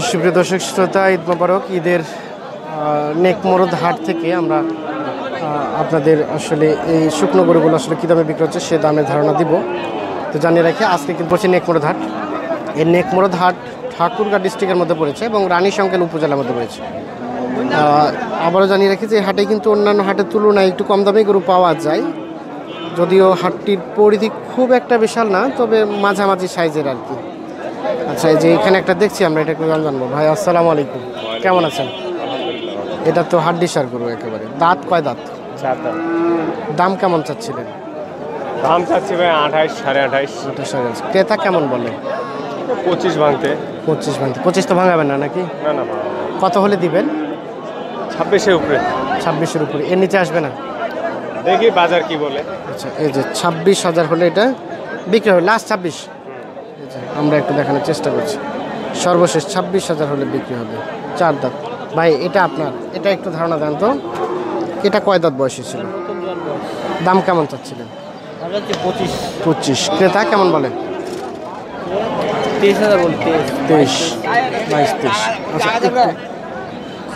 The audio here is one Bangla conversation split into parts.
সুপ্রিয় দর্শক শ্রোতা, ঈদ মোবারক। ঈদের নেকমরদ হাট থেকে আমরা আপনাদের আসলে এই শুকনো গরুগুলো আসলে কী দামে বিক্রি হচ্ছে সে দামের ধারণা দিব। তো জানিয়ে রাখি, আজকে কিন্তু হচ্ছে নেকমরদ হাট। এই নেকমরদ হাট ঠাকুরগাঁ ডিস্ট্রিক্টের মধ্যে পড়েছে এবং রানীশঙ্কেল উপজেলার মধ্যে পড়েছে। আবারও জানিয়ে রাখি যে হাটে কিন্তু অন্যান্য হাটের তুলনায় একটু কম দামে গরু পাওয়া যায়, যদিও হাটটির পরিধি খুব একটা বিশাল না, তবে মাঝামাঝি সাইজের আর কি। আচ্ছা, এই যে এখানে একটা দেখছি আমরা, এটা একটু জানবো। ভাই আসসালামু আলাইকুম, কেমন আছেন? এটা তো হাড্ডিসার গরু একেবারে। দাঁত কয় দাঁত? 4 দাঁত। দাম কেমন চাচ্ছিলেন? দাম চাচ্ছি ভাই 28, 28.5। 28,000। ক্রেতা কেমন বলে? 25 ভাঙতে। 25 ভাঙতে। 25 তো ভাঙাবেন না নাকি? না না, কত হলে দিবেন? 26-এর উপরে। 26-এর উপরে, এর নিচে আসবে না? দেখি বাজার কি বলে। আচ্ছা, এই যে 26,000 হলে এটা বিক্রি হবে, লাস্ট 26। আমরা একটু দেখানোর চেষ্টা করছি, সর্বশেষ 26,000 হলে বিক্রি হবে। 4 দাঁত। ভাই এটা আপনার, এটা একটু ধারণা দেন তো, এটা কয় দাঁত বয়সী ছিল? দাম কেমন চাচ্ছিলেন? 25। ক্রেতা কেমন বলে? 23,000 বলতে। 23, 22, 23। আচ্ছা,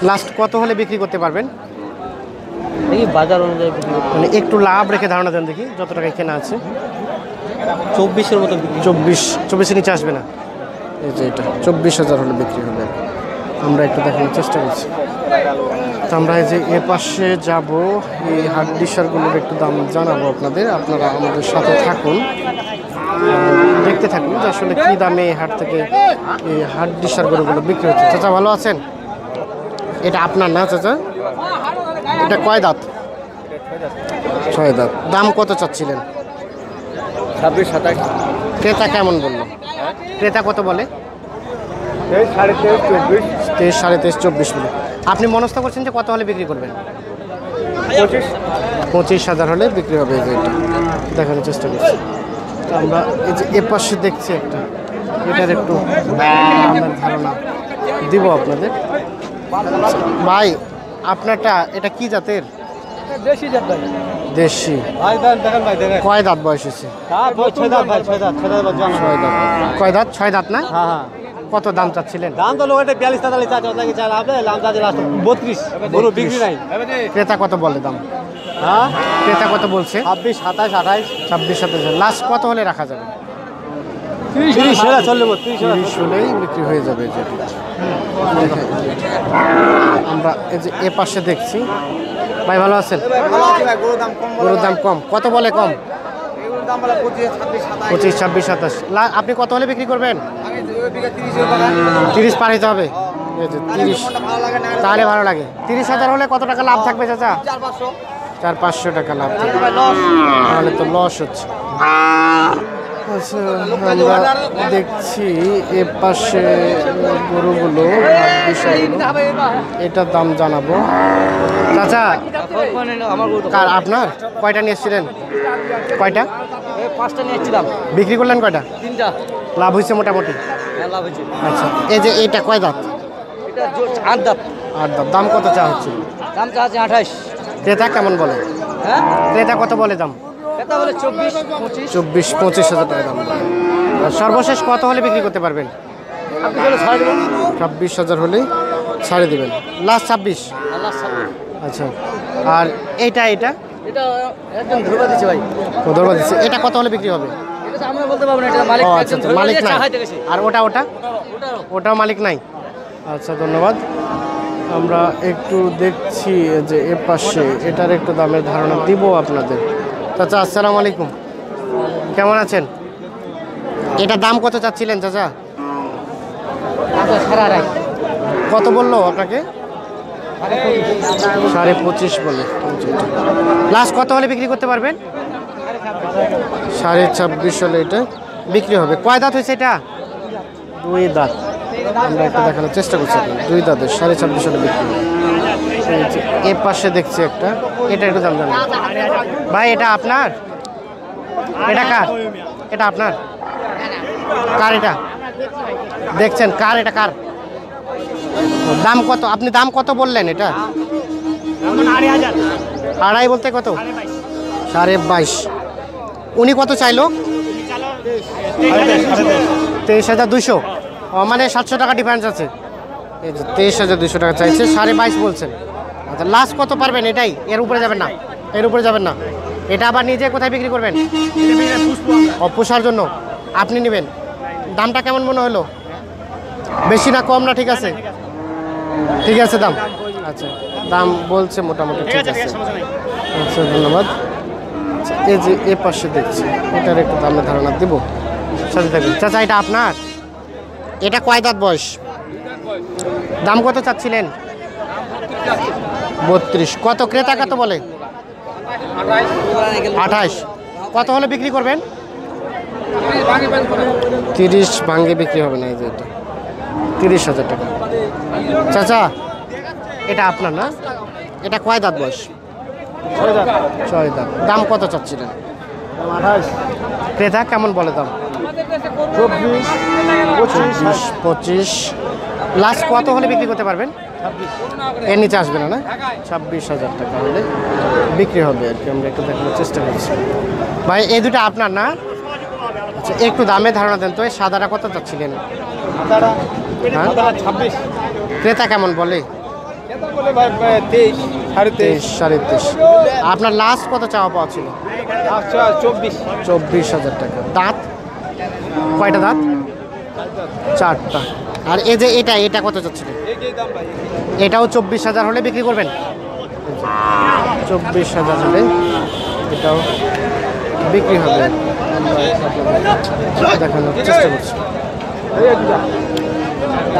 লাস্ট কত হলে বিক্রি করতে পারবেন? দেখি বাজার অনুযায়ী মানে একটু লাভ রেখে ধারণা দেন দেখি, যত টাকা কেনা আছে। 24-এর মতো বিক্রি। 24 নিচে আসবে না? এই যে এটা 24,000 হলে বিক্রি হবে। আমরা একটু দেখানোর চেষ্টা করছি। তো আমরা এই যে এ পাশে যাব, এই হাড্ডিসারগুলোর একটু দাম জানাবো আপনাদের। আপনারা আমাদের সাথে থাকুন, দেখতে থাকুন যে আসলে কী দামে এই হাট থেকে এই হাড্ডিসার গরুগুলো বিক্রি হচ্ছে। চাচা ভালো আছেন? এটা আপনার না চাচা? এটা কয় দাঁত? 6 দাঁত। দাম কত চাচ্ছিলেন? 26-27। ক্রেতা কেমন বললো? ক্রেতা কত বলে? 23, 24। 23, 23.5, 24 বলে। আপনি মনস্থ করছেন যে কত হলে বিক্রি করবেন? 25,000 হলে বিক্রি হবে। এই যে এটা দেখানোর চেষ্টা করছি। তো আমরা এই যে এ পাশে দেখছি একটা, এটার একটু দামের ধারণা দিব আপনাদের। ভাই আপনারটা এটা কি জাতের? দেশি জাত ভাই। দেশি। ভাই দেখেন ভাই, দেখেন কয় দাঁত বয়স হয়েছে? 6 দাঁত ভাই, 6 দাঁত। 6 দাঁত বাজে। 6 দাঁত। কয় দাঁত? 6 দাঁত না? হ্যাঁ হ্যাঁ। কত দাম চাচ্ছিলেন? দাম তো লোক এটা 42-43 চাচ্ছে, ওটাকে চাল আপনি দাম চাচ্ছে লাস্ট 32। গরু বিক্রি নাই। ক্রেতা কত বলে দাম? হ্যাঁ, ক্রেতা কত বলছে? 26, 27, 28, 26-27। লাস্ট কত হলে রাখা যাবে? 30 হলে চলবে। 30 হলেই বিক্রি হয়ে যাবে। যেটি আমরা এই যে এ পাশে দেখছি। ভাই ভালো আছেন? ভালো আছে ভাই, গরুর দাম কম। গরুর দাম কম। কত বলে কম? গরুর দাম বলে 25, 26, 27। 25, 26, 27। আপনি কত হলে বিক্রি করবেন? আগে ওই বিঘা 30 টাকা। 30 পার হতে হবে। এই যে 30, ভালো লাগে না? তাহলে ভালো লাগে। 30,000 হলে কত টাকা লাভ থাকবে চাচা? 400-500। 400-500 টাকা লাভ থাকবে। ভাই লস। তাহলে তো লস হচ্ছে। আচ্ছা, আমরা দেখছি এ পাশে গরুগুলো, এটার দাম জানাবো। চাচা আমার গরু কার আপনার? কয়টা নিয়ে এসেছিলেন? কয়টা 5টা নিয়ে এসেছিলাম। বিক্রি করলেন? কয়টা 3টা। লাভ হয়েছে মোটামুটি? হ্যাঁ, লাভ হয়েছে। আচ্ছা, এই যে এটা কয় দাঁত? এটা 8 দাঁত। 8 দাঁত। দাম কত চা হচ্ছে? দাম চাচ্ছে 28। ক্রেতা কেমন বলে? হ্যাঁ, ক্রেতা কত বলে দাম? এটা বলে 24-25। 24-25,000 টাকা দাম বলে। আর সর্বশেষ কত হলে বিক্রি করতে পারবেন? আপনি বলে ছাড় দেবেন। 26,000 হলেই ছাড়ে দেবেন। লাস্ট 26। আল্লাহ সাল্লাম। আচ্ছা, আর এটা এটা একদম ধরবা দিচ্ছে ভাই। ধরবা দিচ্ছে। এটা কত হলে বিক্রি হবে? এটা তো আমরা বলতে পারবো না, এটা মালিক ও আচ্ছা, একদম আচ্ছা, ধরবা মালিক দিয়ে নাই। চাহাইতে গেছে। আর ওটাও ওটাও মালিক নাই। আচ্ছা, ধন্যবাদ। আমরা একটু দেখছি যে এ পাশে, এটার একটু দামের ধারণা দিব আপনাদের। চাচা আসসালামু আলাইকুম, কেমন আছেন? এটার দাম কত চাচ্ছিলেন চাচা? কত বললো আপনাকে? 25.5 বলে। লাস্ট কত হলে বিক্রি করতে পারবেন? 26.5 হলে এটা বিক্রি হবে। কয় দাঁত হয়েছে এটা? 2 দাঁত। আমরা একটু দেখানোর চেষ্টা করছি। 2 দাঁতের 26.5 হলে বিক্রি হবে। এ পাশে দেখছি একটা, এটা একটু দাম জানেন ভাই? এটা আপনার? এটা কার? এটা আপনার? কার এটা দেখছেন? কার এটা? কার? দাম কত? আপনি দাম কত বললেন এটা? 2.5 বলতে কত? 22.5। উনি কত চাইলো? 23,200। ও মানে 700 টাকা ডিফারেন্স আছে। এই যে 23,200 টাকা চাইছে, 22.5 বলছেন। আচ্ছা লাস্ট কত পারবেন এটাই, এর উপরে যাবেন না, এর উপরে যাবেন না। এটা আবার নিজে কোথায় বিক্রি করবেন? পোষার জন্য আপনি নেবেন। দামটা কেমন মনে হলো? বেশি না কম না ঠিক আছে? ঠিক আছে দাম, আচ্ছা দাম বলছে মোটামুটি ঠিক আছে। আচ্ছা ধন্যবাদ। আচ্ছা এই যে এ পাশে দেখছি, এটার একটু দামের ধারণা দেব, সাথে থাকবেন। চাচা এটা আপনার, এটা কয় দাঁত বয়স? দাম কত চাচ্ছিলেন? 32। কত ক্রেতা কত বলে? 28। কত হলে বিক্রি করবেন? 30 ভাঙ্গে বিক্রি হবে না। এই যে এটা 30,000 টাকা। চাচা এটা আপনার না, এটা কয় দাঁত বয়স? 6 দাঁত। দাম কত চাচ্ছিলেন? 28, ক্রেতা কেমন বলে দাম? 24, 25, 25। লাস্ট কত হলে বিক্রি করতে পারবেন? এর নিচে আসবে না, না? 26,000 টাকা হলে বিক্রি হবে আর কি। আমরা একটু দেখানোর চেষ্টা করছি। ভাই এই দুটো আপনার না? আচ্ছা একটু দামে ধারণা দেন তো, এই সাদাটা কত চাচ্ছিলেন? হ্যাঁ 26, ক্রেতা কেমন বলে? এটা বলে ভাই 23, 23.5, 23, 23.5। আপনার লাস্ট কত চাওয়া পাওয়া ছিল? আচ্ছা 24, 24,000 টাকা। দাঁত কয়টা দাঁত? 4টা। আর এই যে এটা কত চাচ্ছিলেন? এই দাম ভাই। এটাও 24,000 হলে বিক্রি করবেন? 24,000 হলে এটাও বিক্রি হবে। আমরা দেখানোর চেষ্টা করছি।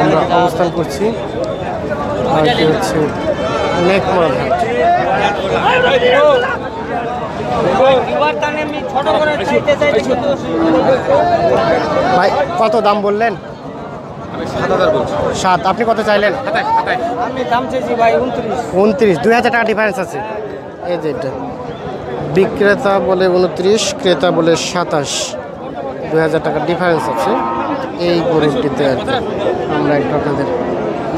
আমরা অবস্থান করছি আর কি হচ্ছে নেকমোড়া ঘাট। ভাই কত দাম বললেন? 7। আপনি কত চাইলেন? আমি দাম চেয়েছি ভাই 29। 29। 2,000 টাকা ডিফারেন্স আছে। এই যে এটা বিক্রেতা বলে 29, ক্রেতা বলে 27। 2,000 টাকা ডিফারেন্স আছে এই গরুটিতে আর কি। আমরা একটু আপনাদের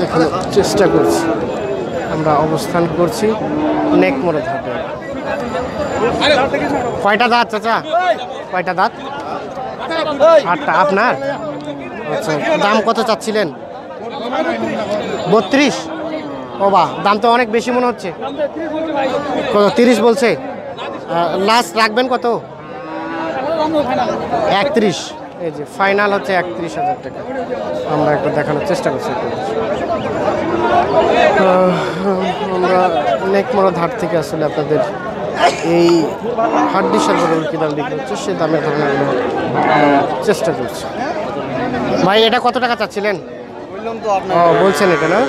দেখানোর চেষ্টা করছি। আমরা অবস্থান করছি নেকমোড়া ঘাটে। কয়টা দাঁত চাচা? কয়টা দাঁত? 8টা। আপনার? আচ্ছা দাম কত চাচ্ছিলেন? 32। ও বাহ, দাম তো অনেক বেশি মনে হচ্ছে। কত 30 বলছে? লাস্ট রাখবেন কত? 31। এই যে ফাইনাল হচ্ছে 31,000 টাকা। আমরা একটু দেখানোর চেষ্টা করছি। আমরা নেকমোড়া ঘাট থেকে আসলে আপনাদের এই হাড্ডিসার গরুর কী দাম বিক্রি হচ্ছে সে দামের ধারণা চেষ্টা করছি। ভাই এটা কত টাকা চাচ্ছিলেন? বললাম তো আপনার ও বলছেন এটা না?